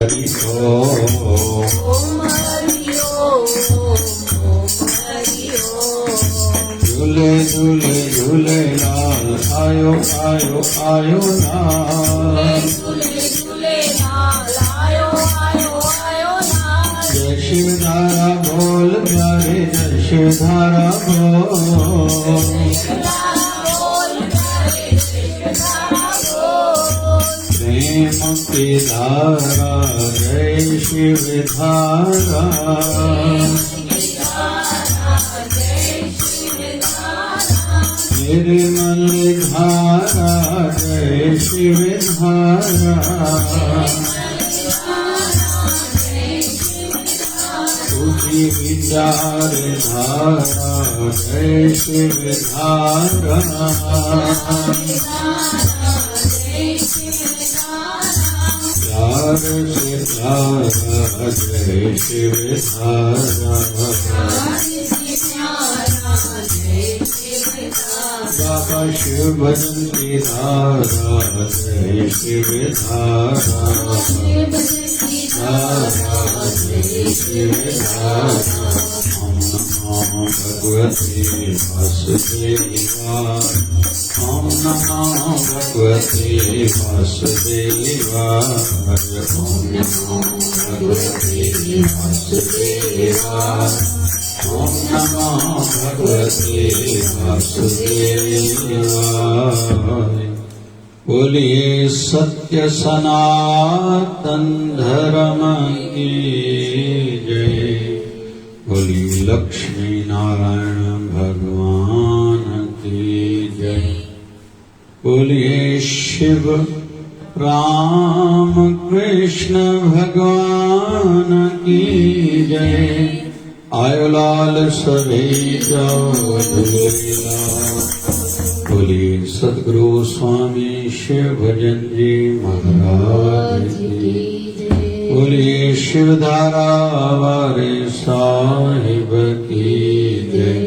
हरि ओम झूले झूले झूलेलाल आयो आयो आयो लाल जय शिवधारा बोल प्यारे जय शिवधारा बोल प्रेम की धारा जय शिवधारा निर्मल धारा जय शिवधारा तुझी विचार धारा जय शिवधारा प्यार से प्यारा जय शिवधारा बाबा शिव भजन की धारा जय शिवधारा जय शिवधारा ओम नमो भगवते वासुदेवाय ओम नमो भगवते वासुदेवाय ओम नमो भगवते वासुदेवाय ओम नमो भगवते वासुदेवाय। बोलिए सत्य सनातन धर्म की जय। बोलिए लक्ष्मी नारायण भगवान की जय। बोलिए शिव राम कृष्ण भगवान की जय। आयो लाल सभी जाओ झूलेलाल। बोलिए सदगुरु स्वामी शिव भजन जी महाराज की। बोलिए शिवधारा वारे साहिब की जय।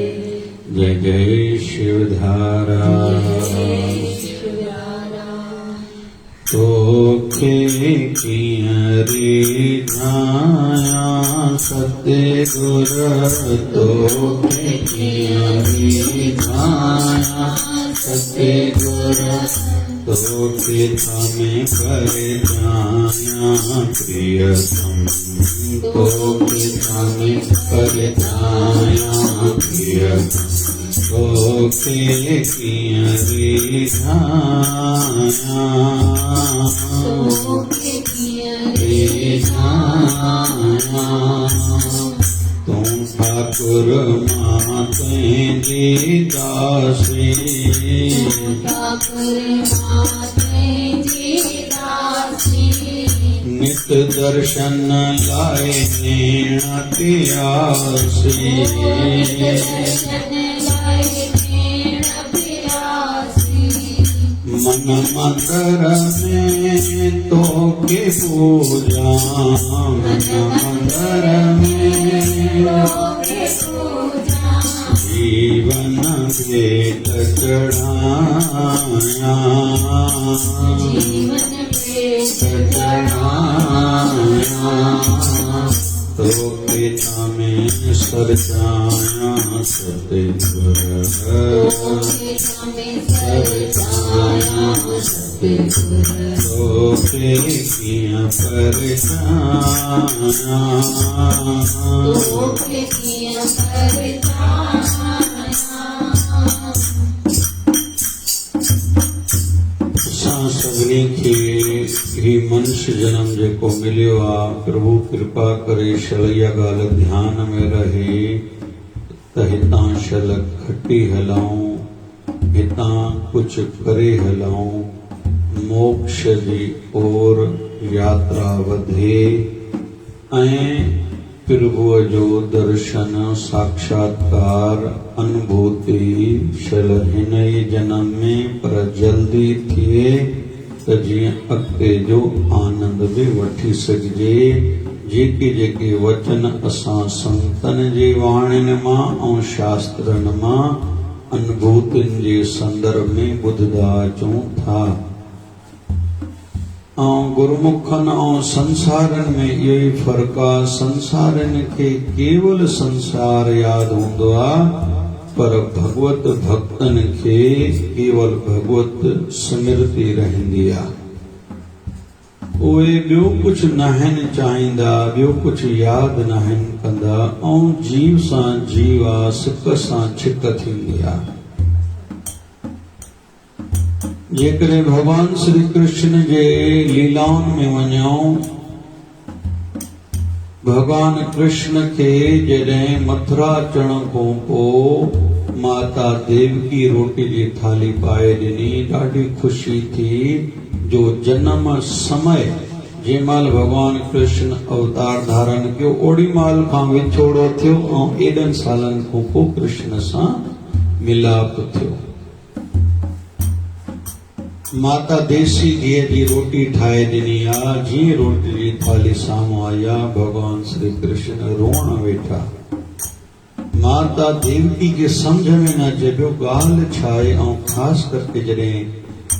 जय जय शिवधारा। तोखे कियरी झाया सत्य गुर तोखे कियरी झाया सत्य गुर तोखे थमे कर जाया प्रियतम तोखे थमे कर जाया प्रियतम तोखे कियरी झाया तुम ठाकुर माते जी दासी नित दर्शन लाए नैण प्यासी मन मंदिर में तो के पूजा मन मंदिर में जीवन भेंट चढ़ाया तो पिता में सरजाया सतगुर तो किया सभिनी खे ही मनुष्य जन्म जेको मिलियो आहे प्रभु कृपा करे शलैया ॻाल्हि ध्यान में रहे त हितां शल खटी हलऊं हितां कुझु करे हलऊं मोक्ष जी ओर यात्रा वधे ऐं प्रभुअ जो दर्शन साक्षात्कार अनुभूति शल हिन ई जन्म में पर जल्दी थिए त जीअं अॻिते जो आनंद बि वठी सघिजे। जेके जेके वचन असां संतन जे वाणियुनि मां ऐं शास्त्रनि मां अनुभूतियुनि जे संदर्भ में ॿुधदा अचूं था ऐं गुरुमुखनि ऐं संसारनि में इहो ई फ़र्क़ु आहे। संसारनि खे केवल संसार यादि हूंदो आहे, पर भगवत भक्तनि खे केवल भगवत स्मृति रहंदी आहे। उहे ॿियो कुझु न आहिनि चाहींदा, ॿियो कुझु यादि न आहिनि कंदा, ऐं जीव सां जीव आहे, सिक सां छिक थींदी आहे। जेकॾहिं भगवान श्री कृष्ण जे लीलाउनि में वञूं, भगवान कृष्ण खे जॾहिं मथुरा अचण खां पोइ माता देवकी रोटी जी थाली पाए ॾिनी, ॾाढी ख़ुशी थी। जो जन्म समय जंहिं महिल भगवान कृष्ण अवतार धारण कयो, ओड़ी महिल खां विछोड़ो थियो ऐं एॾनि सालनि खां पोइ कृष्ण सां मिलाप थियो। माता देसी घीअ जी रोटी ठाहे ॾिनी आहे। जीअं रोटी जी थाली साम्हूं आई आहे, भगवान श्री कृष्ण रोअण वेठा। माता देवकी खे सम्झ में न अचे पियो ॻाल्हि छा आहे, ऐं ख़ासि करके जॾहिं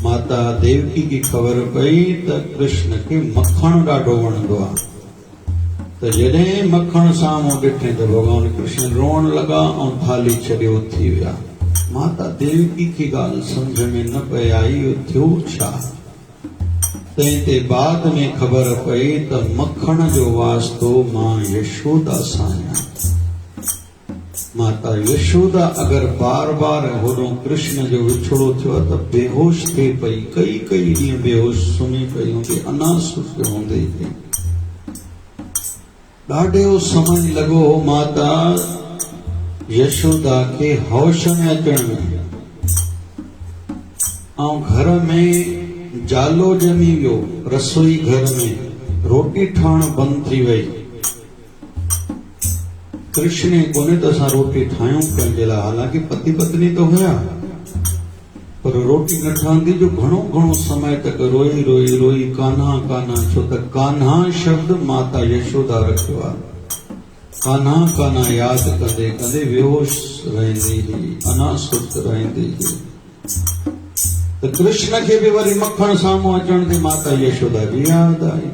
माता देवकी की ख़बर पई त कृष्ण खे मखण ॾाढो वणंदो आहे, त जॾहिं मखण साम्हूं ॾिठे त भगवान कृष्ण रोअण लॻा ऐं थाली छॾे उथी विया। माता देवकी की ॻाल्हि सम्झ में न पई आई, इहो थियो छा। तंहिं ते बाद में ख़बर पई त मखण जो वास्तो मां यशोदा सां आहियां। माता यशोदा अगर बार बार होॾो कृष्ण जो विछोड़ो थियो त बेहोश थिए पई, कई कई ॾींहं बेहोश सुम्ही पई हूंदी, अनासुत हूंदी हुई। ॾाढो समय लॻो माता यशोदा खे होश में अचण में, ऐं घर में जालो ॼमी वियो। रसोई घर में रोटी ठहण बंदि थी वई। कृष्ण कोन्हे त असां रोटी ठाहियूं पंहिंजे लाइ, हालांकि पति पत्नी तो हुया, पर रोटी न ठहंदी। जो घणो घणो समय तक रोई रोई रोई कान्हा कान्हा, छो त कान्हा शब्द माता यशोदा रखियो आहे। कान्हा कान्हा यादि कंदे कंदे बेहोश रहंदी हुई, अनासुत रहंदी हुई। त कृष्ण खे बि वरी मखण साम्हूं अचण ते माता यशोदा जी यादि आई।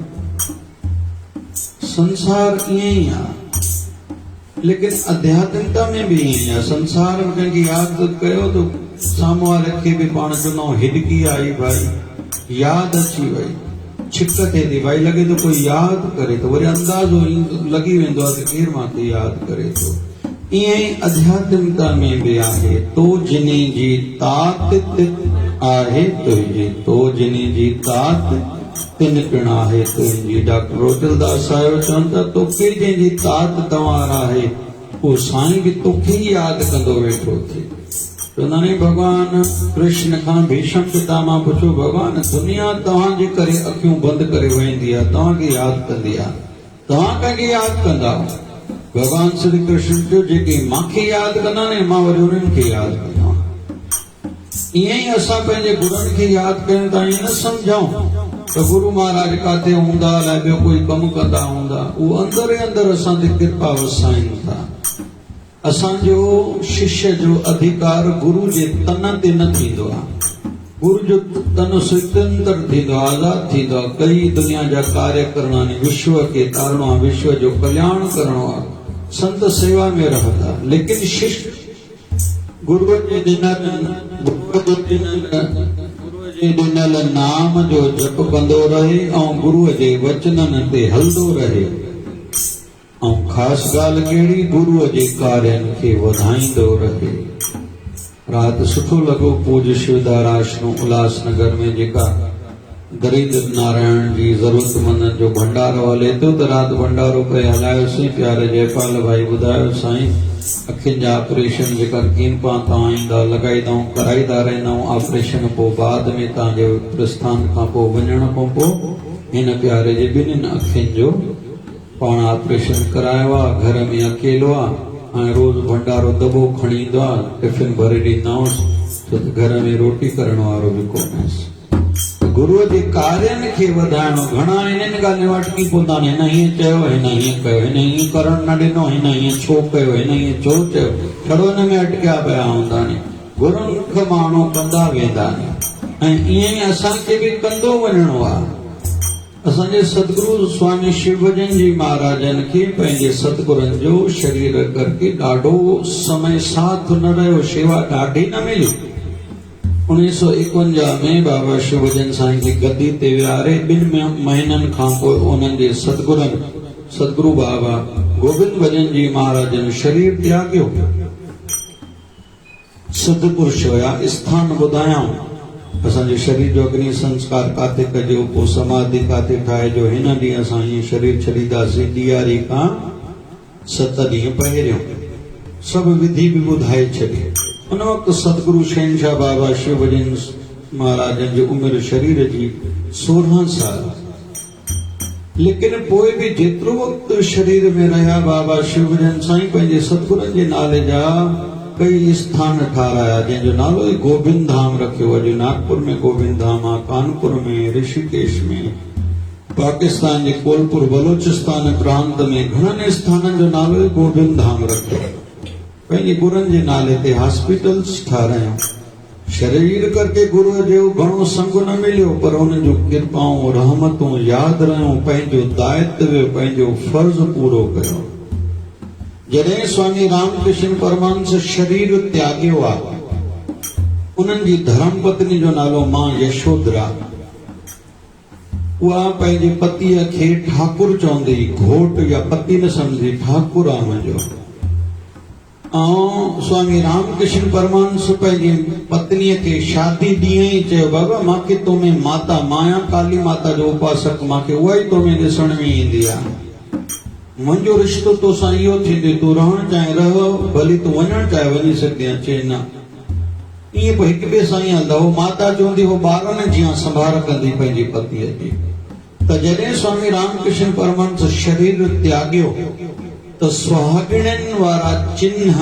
संसार ईअं ई आहे, लेकिन आध्यात्मिकता में भी है। संसार में कंहिंखे यादि कयो तो साम्हूं वारे खे बि पाण चवंदा हिडकी आई भाई, यादि अची वई, छिक थिए थी भाई, लॻे तो कोई यादि करे तो वरी अंदाज़ो लॻी वेंदो आहे त केरु मूंखे यादि करे थो। ईअं ई आध्यात्मिकता में भी आहे। तो जिनी जी तात आहे तुंहिंजी, तो जिनी जी तात तिन पिण आहे तुंहिंजी। डॉक्टर रोचलदास साहिब चवनि था तोखे जंहिंजी तात तव्हां आहे, उहो साईं बि तोखे ई यादि कंदो वेठो थिए। चवंदा आहिनि भॻवान कृष्ण खां भीष्म पितामह पुछो, भॻवान दुनिया तव्हांजे करे अखियूं बंदि करे वेंदी आहे, तव्हांखे यादि कंदी आहे, तव्हां कंहिंखे यादि कंदा? भॻवान श्री कृष्ण चयो जेके मूंखे यादि कंदा न, मां वरी उन्हनि खे यादि कंदा। ईअं ई असां पंहिंजे गुरुनि खे यादि कयूं था, ईअं न सम्झूं तो गुरु महाराज काथे हूंदा, अलाए ॿियो कोई कमु कंदा हूंदा। उहो अंदर ई अंदर असां ते कृपा वसाइनि था। असांजो शिष्य जो अधिकार गुरु जे तन ते न थींदो आहे। गुरु जो तन स्वतंत्र थींदो, आज़ाद थींदो। कई दुनिया जा कार्य करणा आहिनि, विश्व खे तारणो आहे, विश्व जो कल्याण करणो आहे, संत सेवा में रहंदा। लेकिन शिष्य गुरु जे ॾिनल नाम जो जप कंदो रहे ऐं गुरुअ जे वचननि ते हलंदो रहे। ऐं ख़ासि ॻाल्हि कहिड़ी, गुरुअ जे कार्यनि खे वधाईंदो रहे। राति सुठो लॻो पूज्य शिवदार आश्रम उल्हासनगर में जेका दरिद्र नारायण जी ज़रूरतमंदनि जो भंडारो हले थो, त राति भंडारो पिया हलायोसीं। प्यारे जयपाल भाई ॿुधायो साईं अखियुनि जा ऑपरेशन जेका कीमपा तव्हां ईंदा लॻाईंदा कराईंदा रहंदा ऑपरेशन, पोइ बाद में तव्हांजे प्रस्थान खां पोइ वञण खां पोइ हिन प्यारे जे ॿिन्हिनि अखियुनि जो पाण ऑपरेशन करायो आहे। घर में अकेलो आहे ऐं रोज़ भंडारो दॿो खणी ईंदो आहे, टिफिन भरे ॾींदाउसि, छो त घर में रोटी करण वारो बि कोन्हेसि। गुरुअ जे कार्यनि खे वधाइणो। घणा इन्हनि ॻाल्हियुनि अटकी पवंदा आहिनि, हिन हीअं चयो, हिन हीअं कयो, हिन हीअं करणु न ॾिनो, हिन हीअं छो कयो, हिन हीअं छो चयो, छड़ो हिन में अटकिया पिया हूंदा आहिनि। गुरुनि खे माण्हू कंदा वेंदा आहिनि ऐं ईअं ई असांखे बि कंदो वञिणो आहे। असांजे सतगुरु स्वामी शिवभजन जी महाराजन खे पंहिंजे सतगुरनि जो शरीर करके ॾाढो समय साथ न रहियो, शेवा ॾाढी न मिली। 1951 में बाबा शिवभजन साईं खे गद्दी ते विहारे 2 महीननि खां पोइ उन्हनि जे सतगुरु बाबा गोविंद भजन जी महाराजन शरीर त्यागियो। सिद्ध पुरुष हुया, स्थान ॿुधायां। असांजे शरीर जो अग्नि संस्कार काथे कजो, पोइ समाधि काथे ठाहिजो, हिन ॾींहुं असां ईअं शरीर छॾींदासीं। ॾियारी खां 7 ॾींहं पहिरियों सभु विधि बि ॿुधाए छॾी। उन वक़्तु सतगुरु शहनशाह बाबा शिवभजन महाराजन जी उमिरि शरीर जी 16 साल। लेकिन पोइ बि जेतिरो वक़्तु शरीर में रहिया बाबा शिवभजन साईं पंहिंजे सतगुरनि जे नाले जा कई स्थान ठाराया, जंहिंजो नालो ई गोविंद धाम रखियो। अॼु नागपुर में गोविंद धाम आहे, कानपुर में, ऋषिकेश में, पाकिस्तान जे कोलपुर बलोचिस्तान प्रांत में घणनि स्थाननि जो नालो ई गोविंद धाम रखियो। पंहिंजे गुरुनि जे नाले ते हॉस्पिटल्स ठारायूं। शरीर करके गुरुअ जो घणो संग न मिलियो, पर हुन जूं कृपाऊं रहमतूं यादि रहियूं, पंहिंजो दायित्व पंहिंजो फर्ज़ पूरो कयो। जॾहिं स्वामी रामकृष्ण परमहंस शरीर त्यागियो आहे, उन्हनि जी धर्म पत्नी जो नालो मां यशोधरा। उहा पंहिंजे पतीअ खे ठाकुर चवंदी, घोट या पति न सम्झी, ठाकुर आहे मुंहिंजो। ऐं स्वामी रामकृष्ण परमहंस पंहिंजी पत्नीअ खे शादी ॾींहं ई चयो, बाबा मूंखे तोमें माता माया काली माता जो उपासक, मूंखे उहा ई तोमें ॾिसण में ईंदी आहे। मुंहिंजो रिश्तो तोसां इहो थींदो, तूं रहण चाहे रह, भली तूं वञण चाहे वञी सघंदी आहे, चए न। ईअं पोइ हिक ॿिए सां ई हलंदा। हो माता चवंदी, हो ॿारनि जी संभाल कंदी पंहिंजी पतीअ जी। त जॾहिं स्वामी रामकृष्ण परमहंस शरीर त्यागियो त सुहागिणनि वारा चिन्ह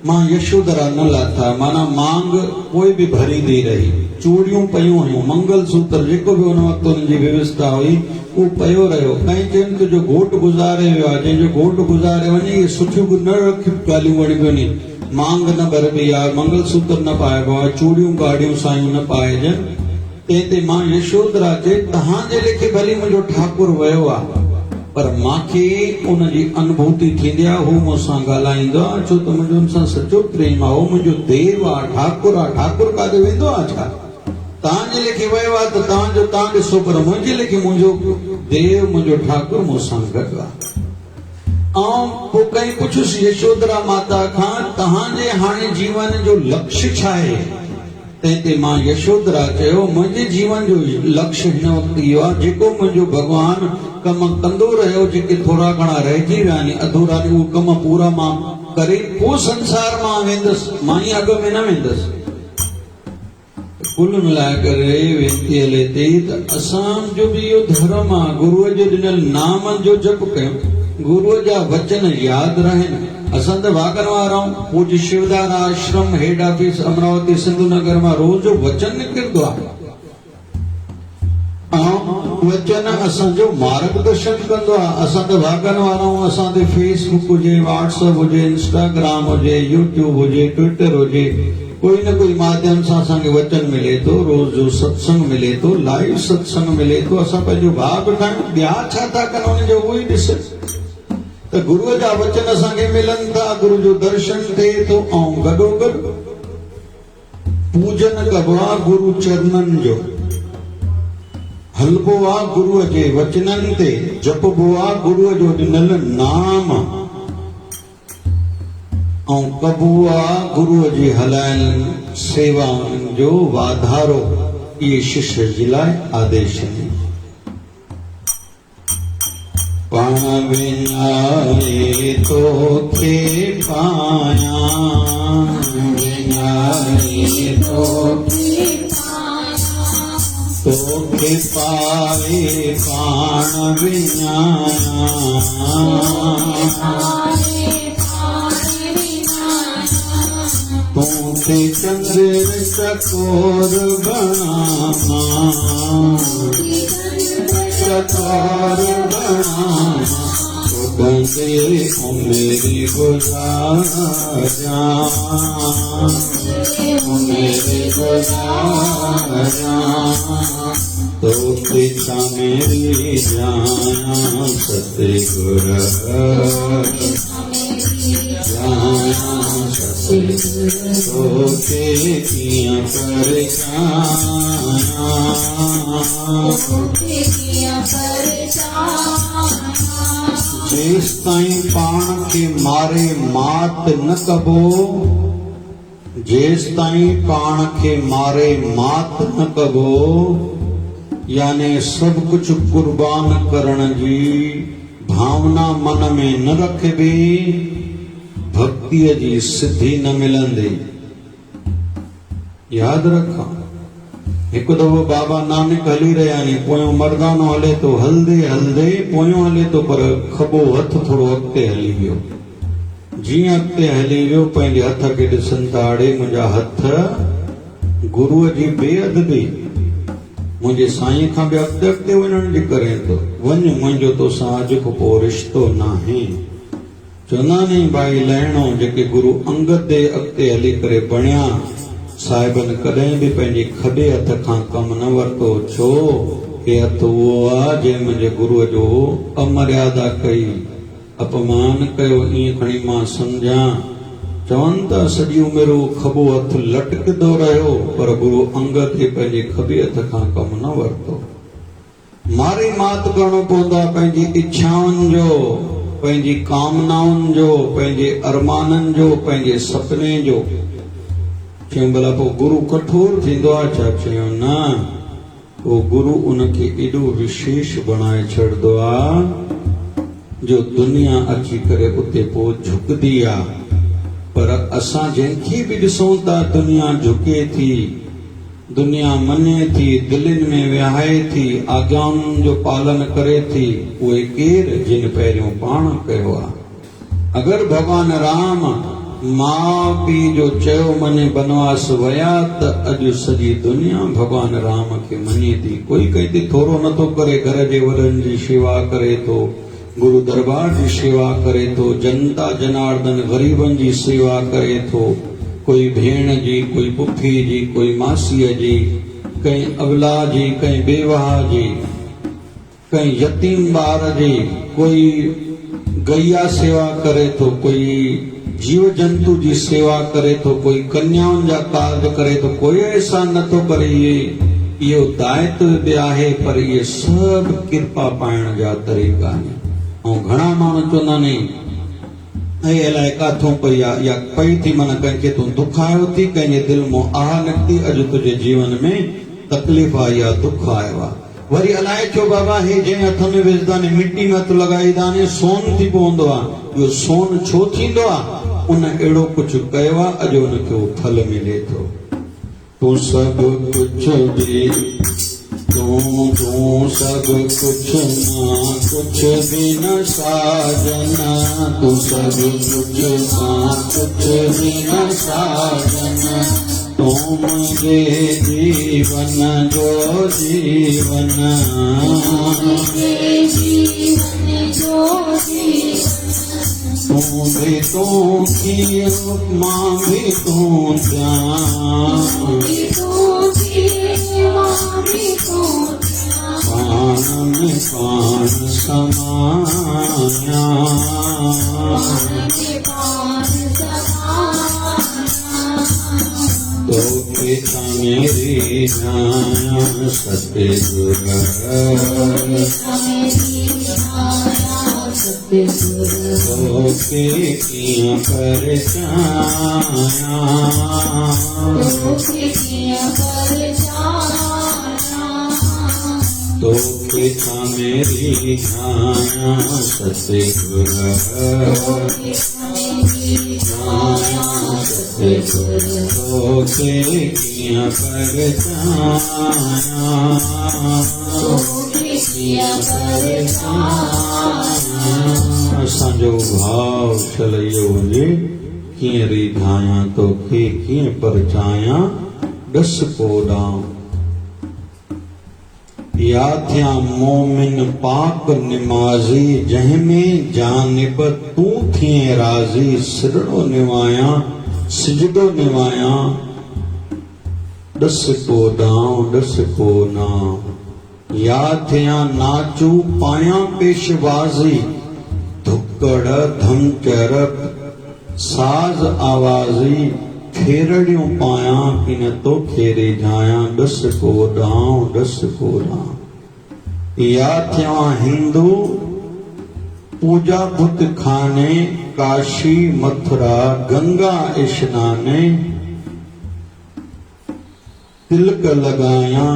मां यशोधरा न लाथा, माना मांग कोई बि भरींदी रही। चूड़ियूं पयूं हुयूं, मंगलसूत्र जेको बि हुन वक़्तु हुनजी व्यवस्था हुई उहो पयो रहियो। कंहिं चयनि तुंहिंजो घोट गुज़ारे वियो आहे, जंहिंजो घोट गुज़ारे वञे, इहे सुठियूं न रखियूं ॻाल्हियूं वणिबियूं नी। मांग न भरबी आहे, मंगलसूत्र न पाइबो आहे, चूड़ियूं गाड़ियूं सायूं न पाइजनि। तंहिं ते मां यशोधरा चए, तव्हांजे लेखे भली मुंहिंजो ठाकुर वियो आहे, पर मूंखे उनजी अनुभूति थींदी आहे, हू मूंसां ॻाल्हाईंदो आहे, छो त मुंहिंजो हुन सां सचो प्रेम आहे। हू मुंहिंजो देव आहे, ठाकुर आहे। ठाकुर काॾे वेंदो आहे छा? तव्हांजे लेखे वियो आहे त तव्हांजो तव्हां ॾिसो, पर मुंहिंजे लेखे मुंहिंजो देव, मुंहिंजो ठाकुर मूंसां गॾु आहे। ऐं पोइ कंहिं पुछियुसि यशोधरा माता खां, तव्हांजे हाणे जीवन जो लक्ष्य छा आहे? तंहिं ते मां यशोधरा चयो, मुंहिंजे जीवन जो लक्ष्य हिन वक़्तु इहो आहे, जेको मुंहिंजो भॻवानु कम कंदो रहियो, जेके थोरा घणा रहिजी विया आहिनि अधूरा, उहे कम पूरा मां करे पोइ संसार मां वेंदुसि, मां ई अॻ में न वेंदुसि। कुल मिलाए करे वेनती हले थी त असांजो बि इहो धर्म आहे, गुरूअ जे ॾिनल नाम जो जप कयूं, गुरूअ जा वचन यादि रहनि। असां त भागन वारा आहियूं। पूज्य शिवदान आश्रम हेड ऑफिस अमरावती सिंधु नगर मां रोज़ वचन निकिरंदो आहे, वचन असांजो मार्गदर्शन कंदो आहे। असां त भागन वारा आहियूं। असां ते फेसबुक हुजे, व्हाट्सएप हुजे, इंस्टाग्राम हुजे, यूट्यूब हुजे, ट्विटर हुजे, कोई न कोई माध्यम सां असांखे वचन मिले थो, रोज़ जो सत्संग मिले थो, लाइव सत्संग मिले थो। असां पंहिंजो भाग ठाहियूं, ॿिया छा था कनि हुनजो उहो ई ॾिस। त गुरूअ जा वचन असांखे मिलनि था, गुरू जो दर्शन थिए थो, ऐं गॾोगॾु पूजन कबो आहे गुरू चरणनि जो, हलबो आहे गुरूअ जे वचननि ते, जपबो आहे गुरूअ जो ॾिनल नाम, ऐं कबो आहे गुरूअ जी हलायल सेवाउनि जो वाधारो। इहे शिष्य जे लाइ आदेश आहिनि। पाण विञाए तोखे पायां, विञाए तोखे पाए पाण विञाया, तूं ते चंद्र चकोर बणावा, चकोर बणावा, बंदे ओ मेरी गुजारा, ओ मेरी गुजारा, तो पिता मेरी जाया सतगुर, जाया सतगुर, तो किया जिस ताईं पाण के मारे मात न कबो, जिस ताईं पाण के मारे मात न कबो, यानी सब कुछ कुर्बान करण जी भावना मन में न रखबी, भक्तिअ जी सिद्धि न मिलंदी। याद रखो, एक दफ़ो बाबा नानक हली रहिया नी, पोयों मर्दानो हले तो हलदे हलदे पोयों हले तो पर खबो हथ थोड़ो अॻिते हली वियो। जीअं अॻिते हली वियो पंहिंजे हथ खे ॾिसनि था आड़े मुंहिंजा हथ गुरुअ जी बेअदबी, मुंहिंजे साईं खां बि अॻिते अॻिते वञण जी करे थो। वञ, मुंहिंजो तोसां अॼु खां पोइ रिश्तो नाहे। चवंदा नी भाई लहिणो जेके गुरु अंगद जे अॻिते हली करे बणिया साहिबन कॾहिं बि पंहिंजे खॿे हथ खां कम न वरितो। छो कि हथ उहो आहे जंहिं मुंहिंजे गुरुअ जो अमर्यादा कई, अपमान कयो, ईअं खणी मां सम्झां। चवनि था सॼी उमिरि खॿो हथ लटकंदो रहियो, पर गुरु अंगद खे पंहिंजे खॿे हथ खां कम न वरितो। मारे मात करणो पवंदो आहे पंहिंजी इच्छाउनि जो, पंहिंजी कामनाउनि जो, पंहिंजे अरमाननि जो, पंहिंजे सपने जो। चयूं भला पोइ गुरु कठोर थींदो आहे छा? चयूं न, पोइ गुरु उनखे एॾो विशेष बणाए छॾंदो आहे जो दुनिया अची करे उते पोइ झुकंदी आहे। पर असां जंहिंखे बि ॾिसूं था दुनिया झुके थी, दुनिया मञे थी, दिलनि में विहाए थी, आज्ञाउनि जो पालन करे थी, उहे केरु जिन पहिरियों पाण कयो आहे। अगरि भॻवान राम माउ पीउ जो चयो मने बनवास वया त अॼु सॼी दुनिया भॻवान राम खे मञे थी। कोई कंहिं ते थोरो नथो करे, घर जे वॾनि जी शेवा करे थो, गुरु दरबार जी शेवा करे थो, जनता जनार्दन ग़रीबनि जी सेवा करे थो, कोई भेण जी, कोई पुफी जी, कोई मासीअ जी, कंहिं अवला जी, कंहिं बेवाह जी, कंहिं यतीम ॿार जी, कोई गैया सेवा करे थो, कोई जीव जंतु जी सेवा करे थो, कोई कन्याउनि जा कार्य करे थो, कोई ऐसा नथो करे। इहो दायित्व बि आहे, पर इहे सभु कृपा पाइण जा तरीक़ा आहिनि। ऐं घणा माण्हू चवंदा आहिनि ऐं अलाए काथों पई आहे या पई थी, माना कंहिंखे तूं दुखायो थी, कंहिंजे दिलि मां आह निकिती, अॼु तुंहिंजे जीवन में तकलीफ़ आई आहे, दुख आयो आहे। वरी अलाए छो बाबा हे जंहिं हथ में विझंदा आहिनि, मिटी में हथ लॻाईंदा आहिनि, सोन थी पवंदो आहे। इहो सोन छो थींदो आहे? उन अहिड़ो कुझु कयो आहे, अॼु उनखे उहो फल मिले थो। तूं सभु कुझु बि, तूं सभु कुझु ना, कुझु बि न साजना, तूं सभु कुझु ना, कुझु बि न साजना, तूं मुंहिंजे जीवन जो जीवन, तूं भी तूं की मां भी तूं जान, पान में पान समाया, तो पिता मेरी जाया सतगुर, किया तो पिता मेरी छाया सतगुर, किया असांजो भाव छलैयो हुजे, कीअं रिझायां तोखे, कीअं परचायां ॾस पोॾां। या थिया मोमिन पाक निमाज़ी जंहिंमें जानिब तू थिए राज़ी सिरड़ो निवाया सिजदो निवाया दस को दाऊं दस को नाम या थिया नाचू पाया पेशवाज़ी धुक्कड़ धमचरक साज आवाज़ी फेरड़ियों पाया कि न तो फेरे जाया दस को दाऊं दस को दाऊं या थिया हिंदू पूजा बुत खाने काशी मथुरा गंगा स्नाने तिलक लगाया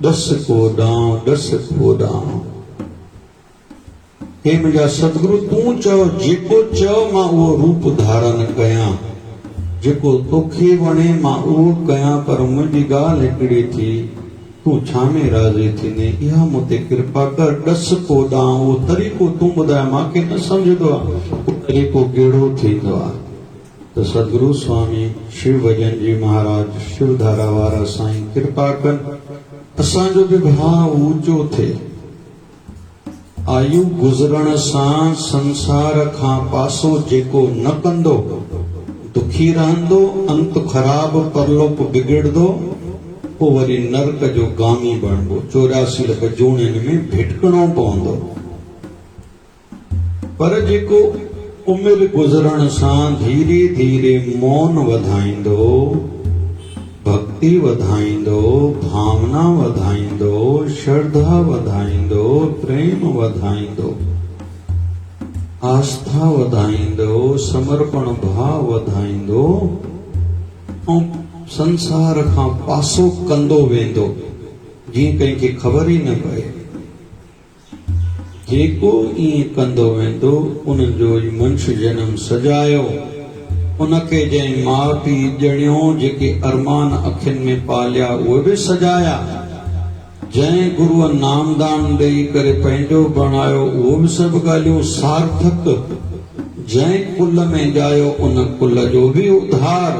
दस को दाऊं दस को दाऊं हे मुझा सतगुरु तू चओ जेको चओ मां उहो रूप धारण कयां जेको तोखे वणे मां उहो कयां पर मुंहिंजी ॻाल्हि हिकिड़ी थी तूं छा में राज़ी थींदे इहा मूं ते कृपा कर दस को ॾांहुं उहो तरीक़ो तूं ॿुधाए मूंखे न सम्झंदो आहे उहो तरीक़ो कहिड़ो थींदो आहे त सतगुरु स्वामी शिव भजन जी महाराज शिवधारा वारा साईं कृपा कनि असांजो बि भाव ऊंचो थिए आयु गुज़रण सां संसार खां पासो जेको न कंदो दुखी रहंदो अंत ख़राब परलोक बिगड़दो पोइ वरी नरक जो गामी बणबो 84 लख जूणियुनि में भिटकणो पवंदो पर जेको उमिरि गुज़रण सां धीरे धीरे मौन वधाईंदो भक्ति वधाईंदो भावना वधाईंदो श्रद्धा वधाईंदो प्रेम वधाईंदो आस्था वधाईंदो समर्पण भाव वधाईंदो ऐं संसार खां पासो कंदो वेंदो जीअं कंहिंखे ख़बर ई न पए जेको ईअं कंदो वेंदो उनजो मनुष्य जन्म सजायो उनखे जंहिं माउ पीउ ॼणियो जेके अरमान अखियुनि में पालिया उहे बि सजाया जंहिं गुरुअ नामदान ॾेई करे पंहिंजो बणायो उहो बि सभु ॻाल्हियूं सार्थक जंहिं कुल में ॼायो उन कुल जो बि उद्धार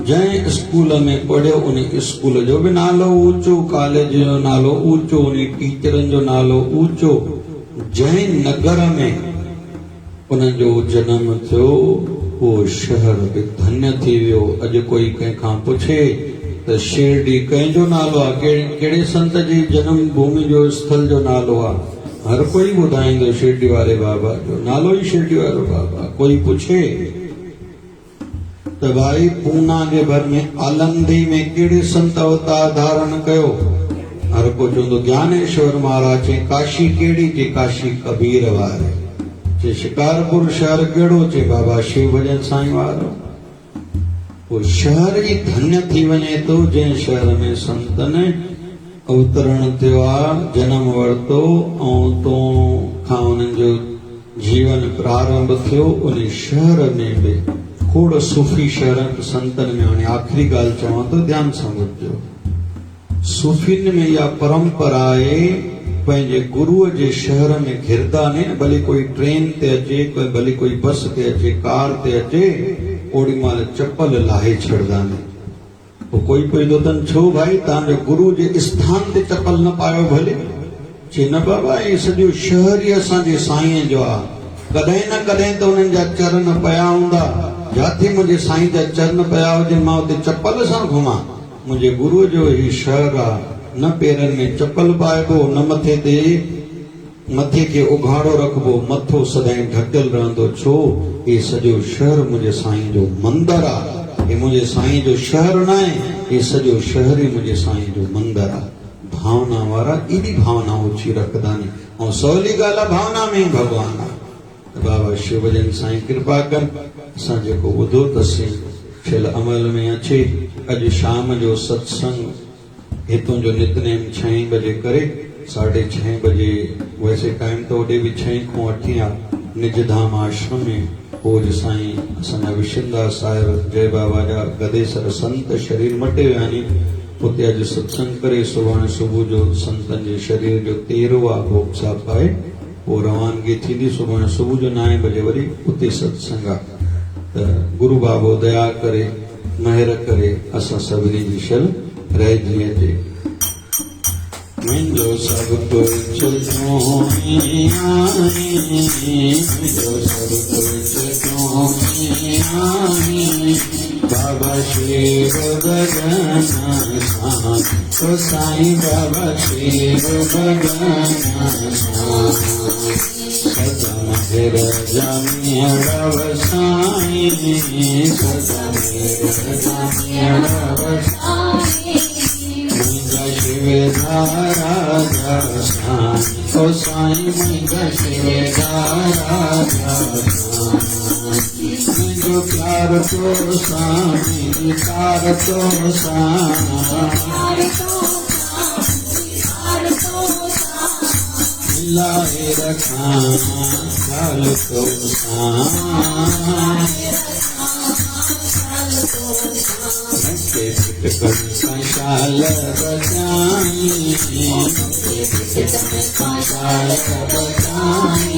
जंहिं स्कूल में पढ़ियो उन स्कूल जो बि नालो ऊंचो कॉलेज जो नालो ऊंचो उन टीचरनि जो नालो ऊंचो जंहिं नगर में उनजो जनम थियो उहो शहर बि धन्य थी वियो अॼु कोई कंहिंखां पुछे त शिरडी कंहिंजो नालो आहे कहिड़े संत जी जन्म भूमि जो स्थल जो नालो आहे हर कोई ॿुधाईंदो शिरडी वारे बाबा जो नालो ई शिरडी वारो बाबा कोई पुछे त भाई पूना जे भर में आलंदी में कहिड़े संत अवतार धारण कयो हर को चवंदो ज्ञानेश्वर महाराज चई काशी कहिड़ी चई काशी कबीर वारे चई शिकारपुर शहर कहिड़ो चई बाबा शिव भजन साईं वारो वो शहर ई धन्य थी वञे थो जंहिं शहर में संतन अवतरण थियो आहे जनम वरितो ऐं तो खां उन्हनि जो जीवन प्रारंभ थियो उन शहर में बि खोड़ सूफ़ी शहर संतन में हाणे आख़िरी ॻाल्हि चवां थो ध्यानु सां ॿुधजो सूफ़ियुनि में इहा परंपरा आहे पंहिंजे गुरुअ जे शहर में घिरदा न भले कोई ट्रेन ते अचे भले कोई बस ते अचे कार ते अचे ओड़ी महिल चप्पल लाहे छॾंदा आहिनि पोइ कोई पुछंदो अथनि छो भाई तव्हांजो गुरु जे स्थान ते चप्पल न पायो भले चई न बाबा इहे सॼो शहर ई असांजे साईं जो आहे कॾहिं न कॾहिं त उन्हनि जा चरण पिया हूंदा जाते मुंहिंजे साईं जा चरण पिया हुजनि मां उते चप्पल सां घुमां मुंहिंजे गुरुअ जो ही शहर आहे न पेरनि में चप्पल पाइबो न मथे ते मथे खे उघाड़ो रखबो मथो सदाईं ढकियल रहंदो छो ये सॼो शहर मुंहिंजे साईं जो मंदरु आहे ये मुंहिंजे साईं जो शहर न आहे ये सॼो शहर ई मुंहिंजे साईं जो मंदरु आहे भावना वारा एॾी भावना ऊची रखंदा आहिनि ऐं सवली ॻाल्हि आहे भावना में ई भॻवानु आहे त बाबा शिव भजन साईं कृपा कनि असां जेको ॿुधो अथसीं छिल अमल में अचे अॼु शाम जो सत्संग हितों जो नितनेम 6 बजे करे 6:30 बजे वैसे टाइम तो ओॾे बि 6 खां 8 आहे निजधाम आश्रम में पोइ साईं असांजा विशिंदास साहिब जय बाबा जा गदेसर संत शरीर मटे विया आहिनि उते अॼु सत्संग करे सुभाणे सुबुह जो संतनि जे शरीर जो 13वां भोग साहब पाए पोइ रवानगी थींदी सुभाणे सुबुह जो 9 बजे वरी उते सत्संग आहे त गुरु बाबो दया करे महिर करे असां सभिनी जी शल रहिजी अचे मुझो सब कुछ तू ही आई, मुझो सब कुछ तू ही आई। बाबा शिव भजन सां, ओ साईं बाबा शिव भजन सां। सदन हृदय मेरा वसाई, सदन हृदय मेरा वसाई। मुझा शिव धारा दर्शन, ओ साईं मुझा शिव धारा दर्शन। मुझो प्यार तो साईं तार तो लाए रखा चाल तो के पिटकर संशाल बचाई, संशाल बचाई।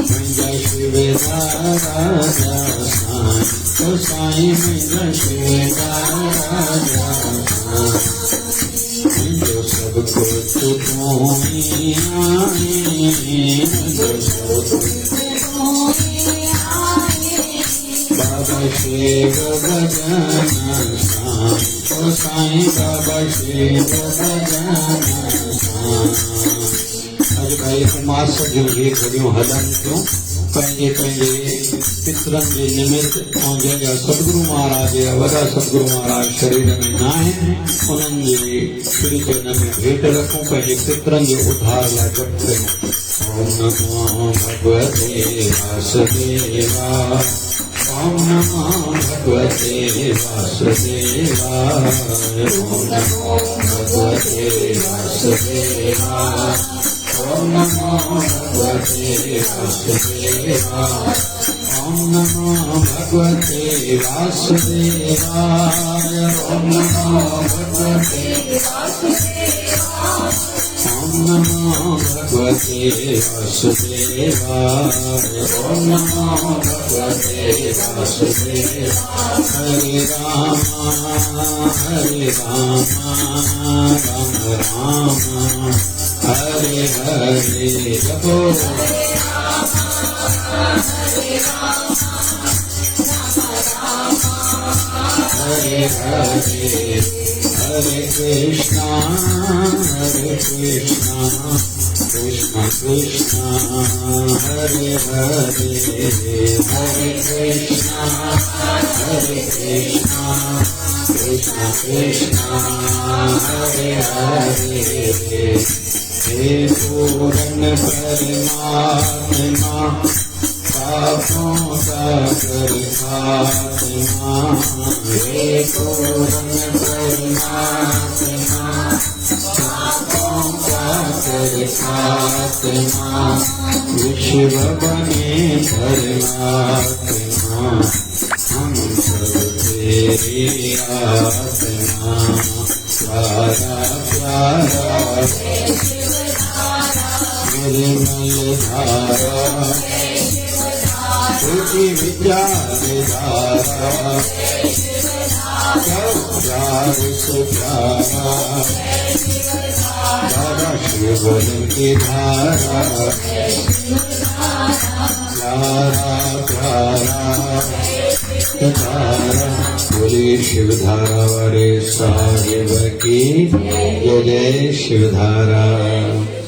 मुझा शिव धारा दर्शन, ओ साईं मुझा शिव धारा दर्शन। मुझो सब कुछ तू ही आई, मुझो सब कुछ तू ही आई। बाबा शिव भजन सां, ओ साईं बाबा शिव भजन सां। अॼु भाई मास जूं इहे घड़ियूं हलनि थियूं पंहिंजे पंहिंजे पितरनि जे निमित, ऐं जंहिंजा सतगुरु महाराज या वॾा सतगुरु महाराज शरीर में न आहिनि, उन्हनि जे श्री चरण में भेट रखूं, पंहिंजे पितरनि जे उद्धार लाइ जप कयूं। ओम नमो भगवते वासुदेवा, ओम नमो भगवते वासुदेवाय, ओम नमो भगवते वासुदेवाय, ओम नमो भगवते वासुदेवाय, ओम नमो भगवते वासुदेवाय, ओम नमो भगवते वासुदेवाय, ओम नमो भगवते वासुदेवाय, ओम नमो भगवते वासुदेवाय। हरे राम राम राम हरे हरे, जपो हरे हरे, हरे कृष्णा कृष्ण कृष्ण हरे हरे, हरे कृष्णा कृष्ण कृष्ण हरे हरे। हे पूर्ण परमात्मा पापों का कर खात्मा, हे पूर्ण परमात्मा पापों का कर खात्मा। विश्व बने धर्मात्मा, हम सब तेरी आत्मा। प्यारा प्यारा निर्मल धारा, तुझी विचार धारा, सब प्यार से प्यारा, दादा शिवलिंग की धारा। प्यारा प्यारा धारा, बोले शिव धारा वाले साहिब की जय। जय शिव धारा।